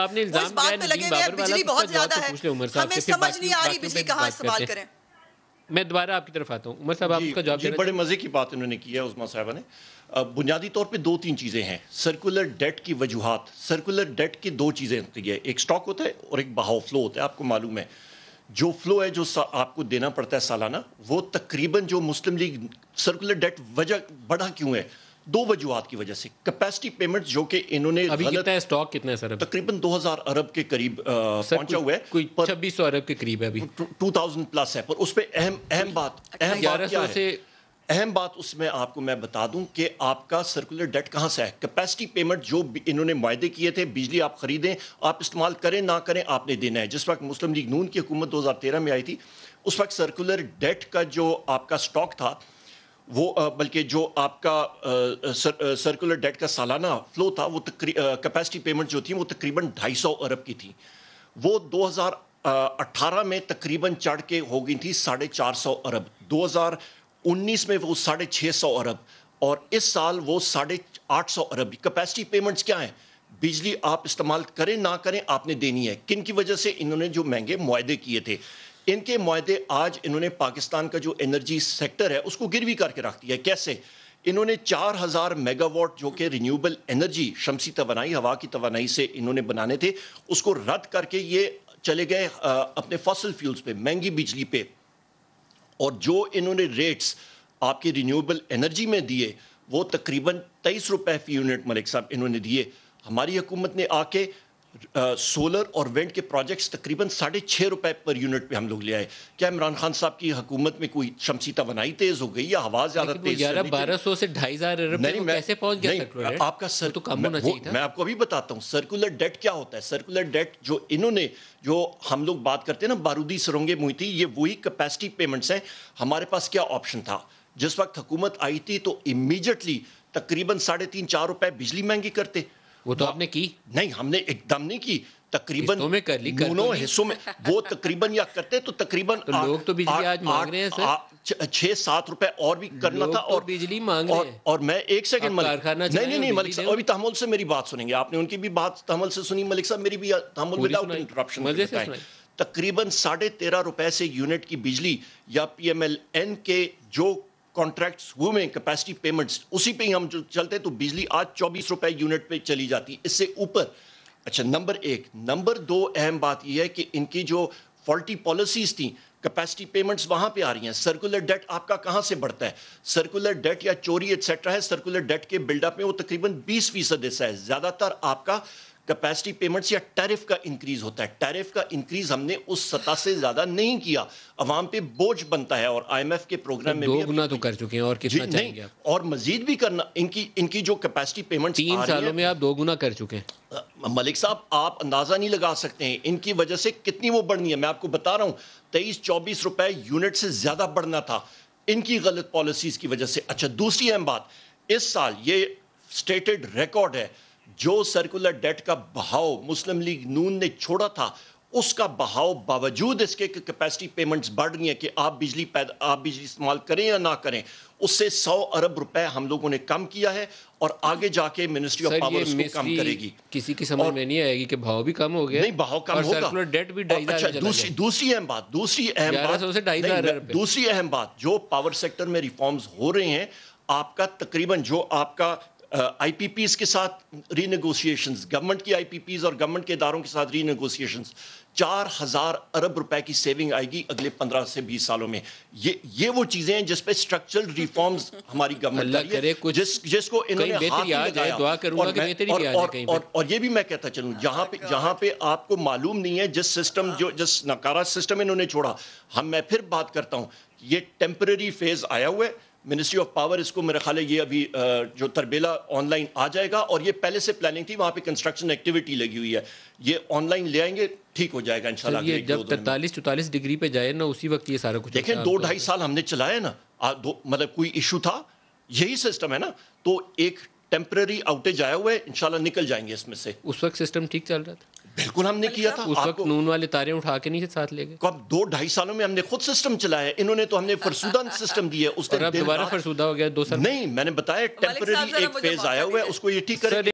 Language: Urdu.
آپ نے الزام بات پہ لگے ہوئے ہیں بجلی بہت زیادہ ہے, ہمیں سمجھ نہیں آ رہی بجلی کہاں استعمال کریں. میں دوبارہ آپ کی طرف آتا ہوں. عمر صاحب آپ اس کا جواب دینا. بڑے مزے کی بات انہوں نے کی ہے عظمیٰ صاحبہ نے. بنیادی طور پہ 2-3 چیزیں ہیں. سرکولر ڈیٹ کی وجوہات, سرکولر ڈیٹ کی 2 چیزیں ہوتی ہے, ایک سٹاک ہوتا ہے اور ایک بہاؤ فلو ہوتا ہے. آپ کو معلوم ہے جو فلو ہے جو آپ کو دینا پڑتا ہے سالانہ, وہ تقریباً جو مسلم لیگ سرکولر ڈیٹ وجہ بڑھا کیوں ہے, 2 وجوہات کی وجہ سے. کیپیسٹی پیمنٹ جو کہ انہوں نے غلط ہے, سٹاک کتنا ہے سر؟ تقریباً 2000 ارب کے قریب پہنچا ہوا ہے, کوئی 2600 ارب کے قریب ہے ابھی, 2000 پلس ہے. پر اس پہ اہم بات اس میں آپ کو میں بتا دوں کہ آپ کا سرکولر ڈیٹ کہاں سے ہے. کیپیسٹی پیمنٹ جو انہوں نے معاہدے کیے تھے, بجلی آپ خریدیں, آپ استعمال کریں نہ کریں, آپ نے دینا ہے. جس وقت مسلم لیگ نون کی حکومت 2013 میں آئی تھی, اس وقت سرکولر ڈیٹ کا جو آپ کا سٹاک تھا وہ بلکہ جو آپ کا سرکولر ڈیٹ کا سالانہ فلو تھا, وہ کیپیسٹی پیمنٹ جو تھی وہ تقریباً 250 ارب کی تھی. وہ 2018 میں تقریباً چڑھ کے ہو گئی تھی 450 ارب, 2019 میں وہ 650 ارب, اور اس سال وہ 850 ارب. کیپیسٹی پیمنٹس کیا ہیں؟ بجلی آپ استعمال کریں نہ کریں آپ نے دینی ہے. کن کی وجہ سے؟ انہوں نے جو مہنگے معاہدے کیے تھے, ان کے معاہدے آج انہوں نے پاکستان کا جو انرجی سیکٹر ہے اس کو گروی کر کے رکھ دیا. کیسے؟ انہوں نے 4000 میگا واٹ جو کہ رینیوبل انرجی, شمسی توانائی, ہوا کی توانائی سے انہوں نے بنانے تھے, اس کو رد کر کے یہ چلے گئے اپنے فاسل فیولز پہ, مہنگی بجلی پہ. اور جو انہوں نے ریٹس آپ کی رینیوبل انرجی میں دیے وہ تقریباً 23 روپے فی یونٹ ملک صاحب انہوں نے دیے. ہماری حکومت نے آ کے سولر اور وینڈ کے پروجیکٹس تقریباً 6.5 روپے پر یونٹ پہ ہم لوگ لے آئے. کیا عمران خان صاحب کی حکومت میں کوئی شمسی توانائی تیز ہو گئی یا ہوا زیادہ تیز؟ 1200 سے 2500 ارب کیسے پہنچ گیا آپ کا سر؟ میں آپ کو ابھی بتاتا ہوں سرکولر ڈیٹ کیا ہوتا ہے. سرکولر ڈیٹ جو انہوں نے, جو ہم لوگ بات کرتے ہیں نا بارودی سرنگیں موئی, یہ وہی کیپیسٹی پیمنٹس ہیں. ہمارے پاس کیا آپشن تھا جس وقت حکومت آئی تھی؟ تو امیجیٹلی تقریباً 3.5-4 روپے بجلی مہنگی کرتے. وہ تو آپ نے کی نہیں, ہم نے ایک دم نہیں کی, تقریباً دونوں حصوں میں وہ تقریباً یا کرتے تو تقریباً لوگ تو بجلی آج مانگ رہے ہیں سر 6-7 روپے اور بھی کرنا تھا. اور بجلی مانگ رہے ہیں. اور میں ایک سیکنڈ نہیں ملک صاحب ابھی تحمل سے میری بات سنیں گے. آپ نے ان کی بھی بات تحمل سے سنی ملک صاحب, میری بھی تحمل وداؤٹ انٹرپشن. تقریباً 13.5 روپے سے یونٹ کی بجلی یا پی ایم ایل این کے جو کانٹریکٹس ہوئے ہیں کیپیسٹی پیمنٹس, اسی پہ ہی ہم جو چلتے تو بجلی آج 24 روپے یونٹ پہ چلی جاتی, اس سے اوپر. اچھا, نمبر 1. نمبر 2 اہم بات یہ ہے کہ ان کی جو فالٹی پالیسیز تھیں, کیپیسٹی پیمنٹس وہاں پہ آ رہی ہیں. سرکولر ڈیٹ آپ کا کہاں سے بڑھتا ہے؟ سرکولر ڈیٹ یا چوری ایٹسیٹرا ہے, سرکولر ڈیٹ کے بلڈ اپ میں وہ تقریباً 20% حصہ ہے. زیادہ تر آپ کا کیپیسٹی پیمنٹس یا ٹیرف کا انکریز ہوتا ہے. ٹیرف کا انکریز ہم نے اس سطح سے زیادہ نہیں کیا, عوام پہ بوجھ بنتا ہے. اور آئی ایم ایف کے پروگرام میں 2 گنا تو کر چکے ہیں, اور کتنا چاہیں گے آپ؟ اور مزید بھی کرنا. ان کی جو کیپیسٹی پیمنٹس 3 سالوں میں آپ 2 گنا کر چکے ہیں ملک صاحب, آپ اندازہ نہیں لگا سکتے ہیں ان کی وجہ سے کتنی وہ بڑھنی ہے. میں آپ کو بتا رہا ہوں 23-24 روپے یونٹ سے زیادہ بڑھنا تھا ان کی غلط پالیسیز کی وجہ سے. اچھا, دوسری اہم بات, اس سال یہ سٹیٹڈ ریکارڈ ہے, جو سرکولر ڈیٹ کا بہاؤ مسلم لیگ نون نے چھوڑا تھا, اس کا بہاؤ باوجود اس کے کیپیسٹی پیمنٹس بڑھ رہی ہیں کہ آپ بجلی استعمال کریں یا نہ کریں, اس سے 100 ارب روپے ہم لوگوں نے کم کیا ہے. اور آگے جا کے منسٹری آف پاور اس کو کم کرے گی. کسی کی سمجھ میں نہیں آئے گی کہ بہاؤ بھی کم ہو گیا. نہیں, بہاؤ کم ہوگا. سرکولر ڈیٹ بھی 2500. دوسری اہم بات جو پاور سیکٹر میں ریفارمز ہو رہے ہیں, آپ کا تقریباً جو آپ کا آئی پی پیز کے ساتھ ری نیگوسیشنز, گورنمنٹ کی آئی پی پیز اور گورنمنٹ کے اداروں کے ساتھ ری نیگوسیشنز, 4000 ارب روپے کی سیونگ آئے گی اگلے 15 سے 20 سالوں میں. یہ وہ چیزیں ہیں جس پہ اسٹرکچرل ریفارمز ہماری گورنمنٹ کر رہی ہے, جس کو انہوں نے ہاتھ لگایا. اور یہ بھی میں کہتا چلوں, جہاں پہ آپ کو معلوم نہیں ہے جس ناکارہ سسٹم انہوں نے چھوڑا. میں پھر بات کرتا ہوں, یہ ٹیمپرری فیز آیا ہوا ہے. منسٹری آف پاور اس کو میرا خیال ہے یہ ابھی جو تربیلا آن لائن آ جائے گا, اور یہ پہلے سے پلاننگ تھی, وہاں پہ کنسٹرکشن ایکٹیویٹی لگی ہوئی ہے, یہ آن لائن لے آئیں گے, ٹھیک ہو جائے گا انشاءاللہ. یہ جب 43-44 ڈگری پہ جائے نا, اسی وقت یہ سارا کچھ دیکھیں 2-2.5 سال ہم نے چلایا نا, مطلب کوئی ایشو تھا, یہی سسٹم ہے نا, تو ایک ٹیمپرری آؤٹیج آیا ہوا ہے, انشاءاللہ نکل جائیں گے اس میں سے. اس وقت سسٹم ٹھیک چل رہا تھا, بالکل ہم نے کیا تھا. اس وقت نون والے تارے اٹھا کے نہیں ساتھ لے گئے. کب 2-2.5 سالوں میں ہم نے خود سسٹم چلایا ہے, انہوں نے تو ہم نے فرسودہ سسٹم دیا ہے. اس دوبارہ فرسودہ ہو گیا 2 سال. نہیں, میں نے بتایا ٹیمپرری ایک فیز آیا ہوا ہے, اس کو یہ ٹھیک کریں.